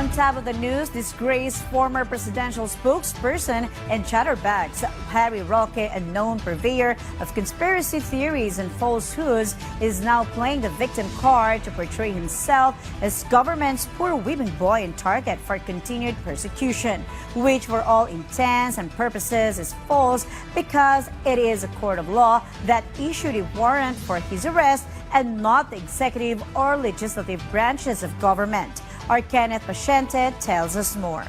On top of the news, disgraced former presidential spokesperson and chatterbags Harry Roque, a known purveyor of conspiracy theories and falsehoods, is now playing the victim card to portray himself as government's poor weaving boy and target for continued persecution, which for all intents and purposes is false because it is a court of law that issued a warrant for his arrest and not the executive or legislative branches of government. Our Kenneth Paciente tells us more.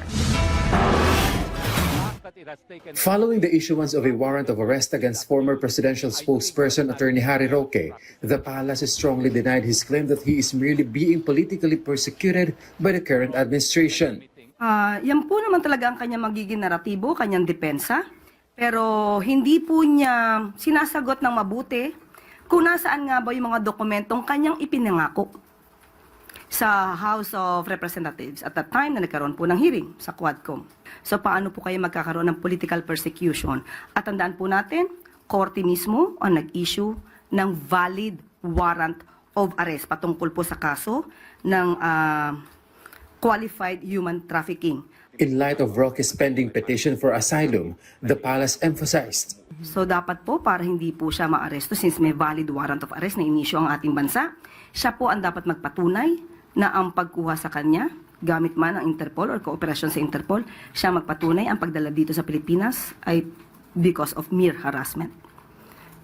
Following the issuance of a warrant of arrest against former presidential spokesperson Attorney Harry Roque, the palace strongly denied his claim that he is merely being politically persecuted by the current administration. Yan po naman talaga ang kanyang magiging naratibo, kanyang depensa. Pero hindi po niya sinasagot ng mabuti kung nasaan nga ba yung mga dokumentong kanyang ipinangako sa House of Representatives at the time na nagkaroon po ng hearing sa Quadcom. So paano po kayo magkakaroon ng political persecution? At tandaan po natin, korte mismo ang nag-issue ng valid warrant of arrest patungkol po sa kaso ng qualified human trafficking. In light of Roque's pending petition for asylum, the palace emphasized, So dapat po para hindi po siya maaresto since may valid warrant of arrest na inisyu ang ating bansa, siya po ang dapat magpatunay na ang pagkuha sa kanya, gamit man ang Interpol or kooperasyon sa Interpol, siya magpatunay ang pagdala dito sa Pilipinas ay because of mere harassment.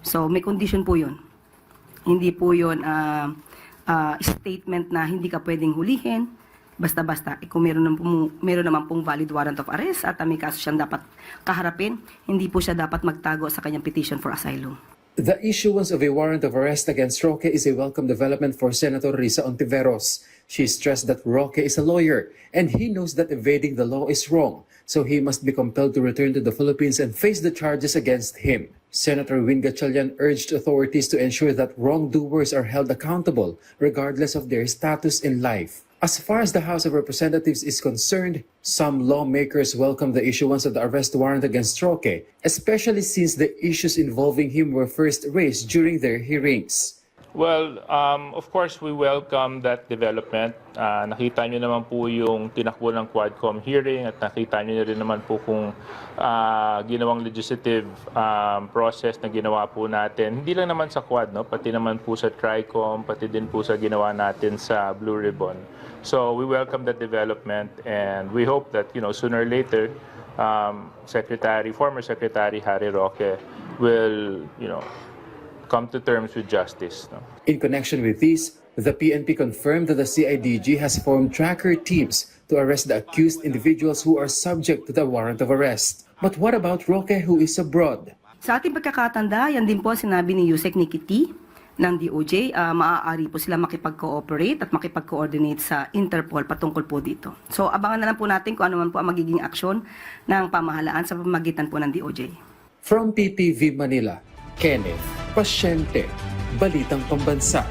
So may condition po yun. Hindi po yun statement na hindi ka pwedeng hulihin, basta-basta. Kung meron naman pong valid warrant of arrest at may kaso siyang dapat kaharapin, hindi po siya dapat magtago sa kanyang petition for asylum. the issuance of a warrant of arrest against Roque is a welcome development for Senator Risa Ontiveros. She stressed that Roque is a lawyer and he knows that evading the law is wrong, so he must be compelled to return to the Philippines and face the charges against him. Senator Win Gatchalian urged authorities to ensure that wrongdoers are held accountable regardless of their status in life. As far as the House of Representatives is concerned, some lawmakers welcome the issuance of the arrest warrant against Roque, especially since the issues involving him were first raised during their hearings. Well, of course, we welcome that development. Nakita nyo naman po yung tinakbo ng Quadcom hearing at nakita nyo rin naman po kung ginawang legislative process na ginawa po natin. Hindi lang naman sa Quad, no? Pati naman po sa Tricom, pati din po sa ginawa natin sa Blue Ribbon. So we welcome that development and we hope that, sooner or later, former Secretary Harry Roque will, come to terms with justice. No? In connection with this, the PNP confirmed that the CIDG has formed tracker teams to arrest the accused individuals who are subject to the warrant of arrest. But what about Roque, who is abroad? Sa ating pagkakatanda, yan din po sinabi ni Yusek Nikki T ng DOJ, maaari po sila makipag-cooperate at makipag-coordinate sa Interpol patungkol po dito. So abangan na lang po natin kung ano man po ang magiging aksyon ng pamahalaan sa pamamagitan po ng DOJ. From PTV Manila, Kenneth Paciente, Balitang Pambansa.